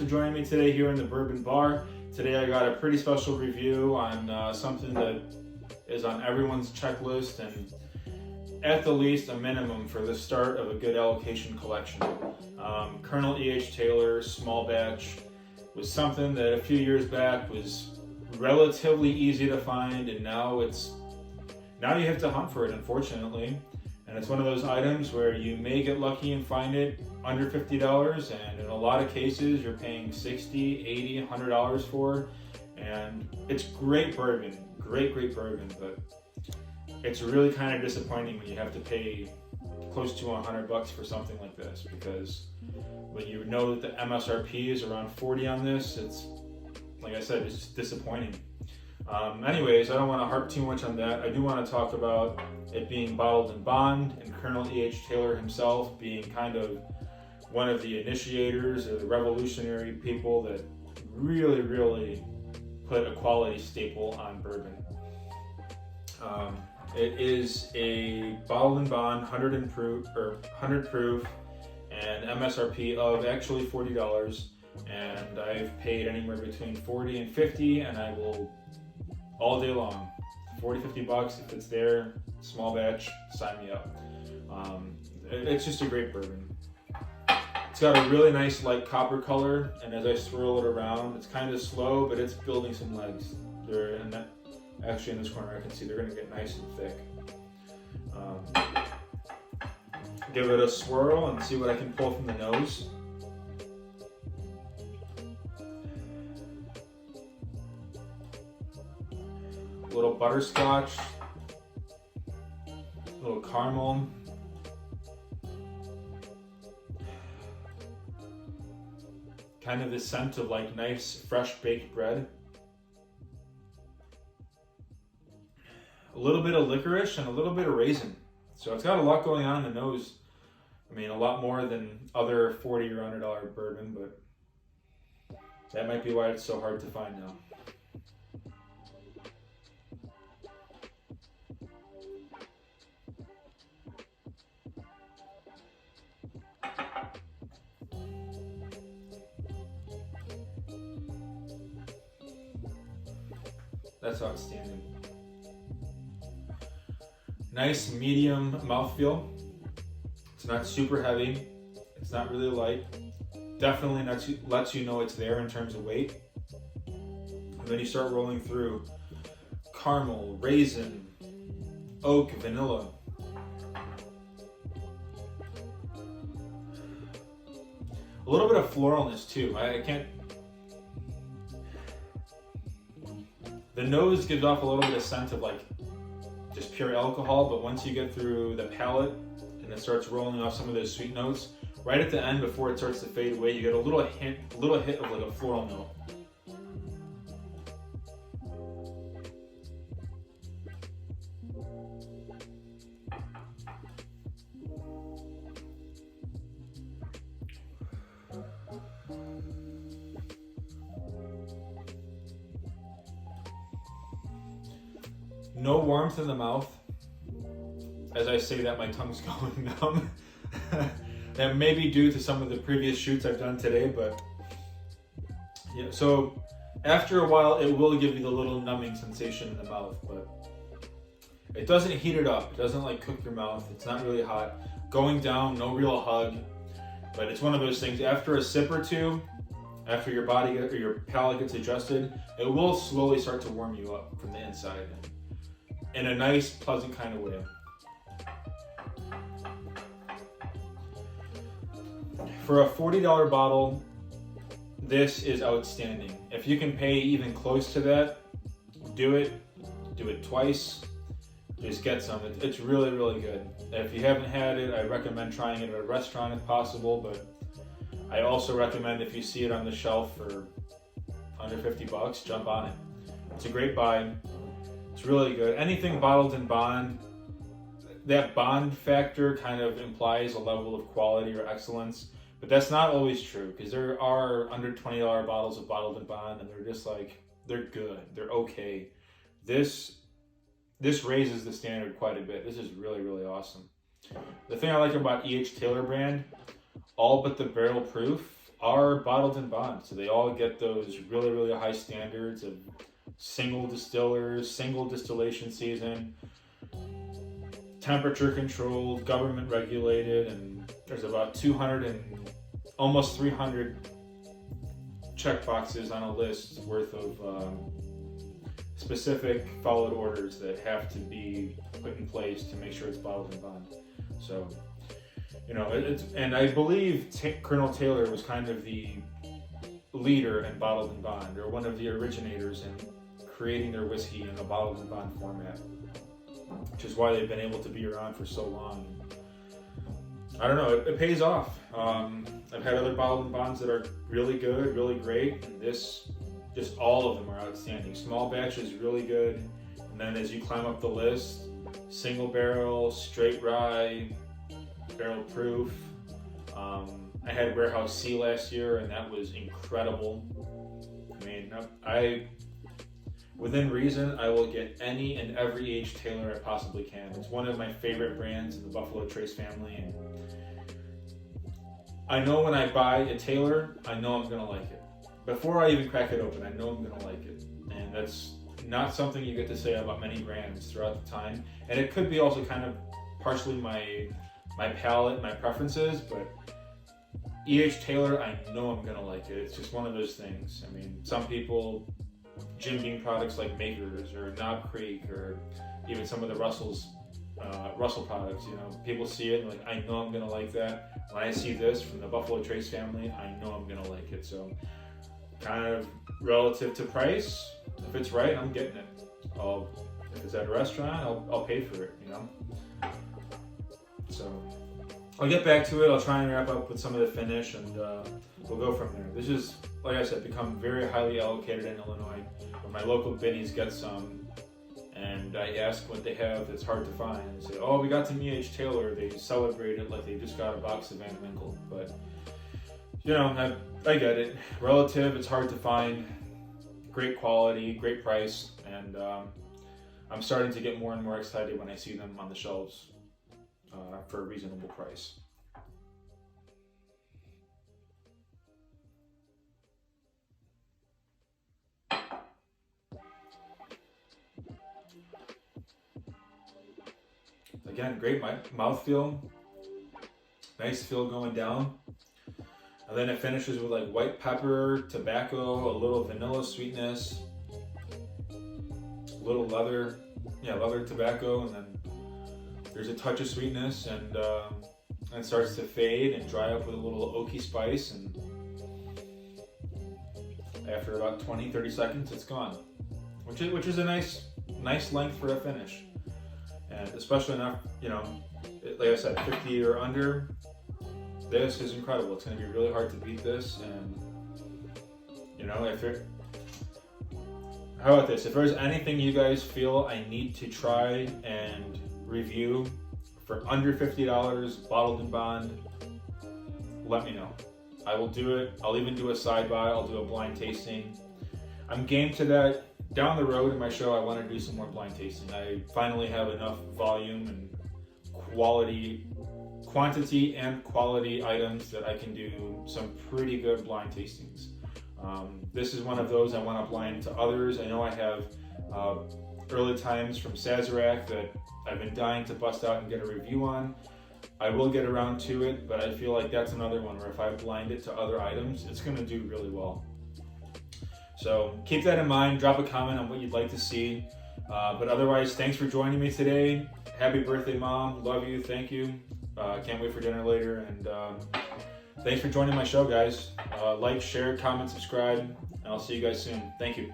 for joining me today here in the Bourbon Bar. Today I got a pretty special review on something that is on everyone's checklist and at the least a minimum for the start of a good allocation collection. Colonel E.H. Taylor small batch was something that a few years back was relatively easy to find, and now you have to hunt for it, unfortunately. And it's one of those items where you may get lucky and find it under $50, and in a lot of cases you're paying $60, $80, $100 for. And it's great bourbon, great bourbon, but it's really kind of disappointing when you have to pay close to $100 for something like this, because when you know that the MSRP is around 40 on this, it's, like I said, it's just disappointing. Anyways, I don't want to harp too much on that. I do want to talk about it being bottled in bond, and Colonel E.H. Taylor himself being kind of one of the initiators or the revolutionary people that really put a quality staple on bourbon. It is a bottled in bond, 100 proof, and MSRP of actually $40. And I've paid anywhere between $40 and $50, and I will all day long. $40-$50 if it's there, small batch, sign me up. It's just a great bourbon. It's got a really nice light copper color, and as I swirl it around, it's kind of slow, but it's building some legs. Actually, in this corner, I can see they're going to get nice and thick. Give it a swirl and see what I can pull from the nose. A little butterscotch, a little caramel. Kind of the scent of like nice fresh baked bread. A little bit of licorice and a little bit of raisin. So it's got a lot going on in the nose. I mean, a lot more than other $40 or $100 bourbon, but that might be why it's so hard to find now. That's outstanding. Nice medium mouthfeel. It's not super heavy. It's not really light. Definitely lets you know it's there in terms of weight. And then you start rolling through caramel, raisin, oak, vanilla. A little bit of floralness too. The nose gives off a little bit of scent of like just pure alcohol, but once you get through the palate and it starts rolling off some of those sweet notes, right at the end before it starts to fade away, you get a little hit of like a floral note. No warmth in the mouth. As I say that, my tongue's going numb. That may be due to some of the previous shoots I've done today, but yeah, so after a while it will give you the little numbing sensation in the mouth, but it doesn't heat it up. It doesn't like cook your mouth. It's not really hot. Going down, no real hug, but it's one of those things, after a sip or two, after your palate gets adjusted, it will slowly start to warm you up from the inside in a nice, pleasant kind of way. For a $40 bottle, this is outstanding. If you can pay even close to that, do it. Do it twice. Just get some. It's really good. If you haven't had it, I recommend trying it at a restaurant if possible, but I also recommend if you see it on the shelf for under $50, jump on it. It's a great buy. It's really good. Anything bottled in bond, that bond factor kind of implies a level of quality or excellence, but that's not always true, because there are under $20 bottles of bottled in bond, and they're just like, they're good, they're okay. This raises the standard quite a bit. This is really awesome. The thing I like about E.H. Taylor brand, all but the barrel proof, are bottled in bond. So they all get those really, really high standards of single distillers, single distillation season, temperature controlled, government regulated, and there's about 200 and almost 300 check boxes on a list worth of specific followed orders that have to be put in place to make sure it's bottled in bond. So, you know, and I believe Colonel Taylor was kind of the leader in bottled in bond, or one of the originators in creating their whiskey in a bottled in bond format, which is why they've been able to be around for so long. I don't know, it pays off. I've had other bottled in bonds that are really good, really great, and this, just all of them are outstanding. Small batch is really good, and then as you climb up the list, single barrel, straight rye, barrel proof. I had Warehouse C last year, and that was incredible. I mean, within reason, I will get any and every aged Taylor I possibly can. It's one of my favorite brands in the Buffalo Trace family, and I know when I buy a Taylor, I know I'm gonna like it. Before I even crack it open, I know I'm gonna like it. And that's not something you get to say about many brands throughout the time. And it could be also kind of partially my palate, my preferences, but E.H. Taylor, I know I'm gonna like it. It's just one of those things. I mean, some people, Jim Beam products like Makers or Knob Creek, or even some of the Russell products, you know, people see it and like, I know I'm gonna like that. When I see this from the Buffalo Trace family, I know I'm gonna like it. So kind of relative to price, if it's right, I'm getting it. If it's at a restaurant, I'll pay for it, you know. So I'll get back to it. I'll try and wrap up with some of the finish, and we'll go from there. This is, like I said, become very highly allocated in Illinois. When my local Binny's get some, and I ask what they have that's hard to find, and say, oh, we got some E.H. Taylor. They celebrate it like they just got a box of Van Winkle. But, you know, I get it. Relative, it's hard to find. Great quality, great price, and I'm starting to get more and more excited when I see them on the shelves for a reasonable price. Again, great mouthfeel, nice feel going down. And then it finishes with like white pepper, tobacco, a little vanilla sweetness, a little leather tobacco, and then there's a touch of sweetness, and it starts to fade and dry up with a little oaky spice, and after about 20-30 seconds, it's gone, which is a nice length for a finish. And especially enough, you know, like I said, 50 or under, this is incredible. It's going to be really hard to beat this. And, you know, how about this? If there's anything you guys feel I need to try and review for under $50, bottled in bond, let me know. I will do it. I'll even do a side-by. I'll do a blind tasting. I'm game to that. Down the road in my show, I want to do some more blind tasting. I finally have enough volume and quantity and quality items that I can do some pretty good blind tastings. This is one of those I want to blind to others. I know I have early times from Sazerac that I've been dying to bust out and get a review on. I will get around to it, but I feel like that's another one where if I blind it to other items, it's going to do really well. So keep that in mind. Drop a comment on what you'd like to see. But otherwise, thanks for joining me today. Happy birthday, Mom. Love you. Thank you. Can't wait for dinner later. And thanks for joining my show, guys. Like, share, comment, subscribe, and I'll see you guys soon. Thank you.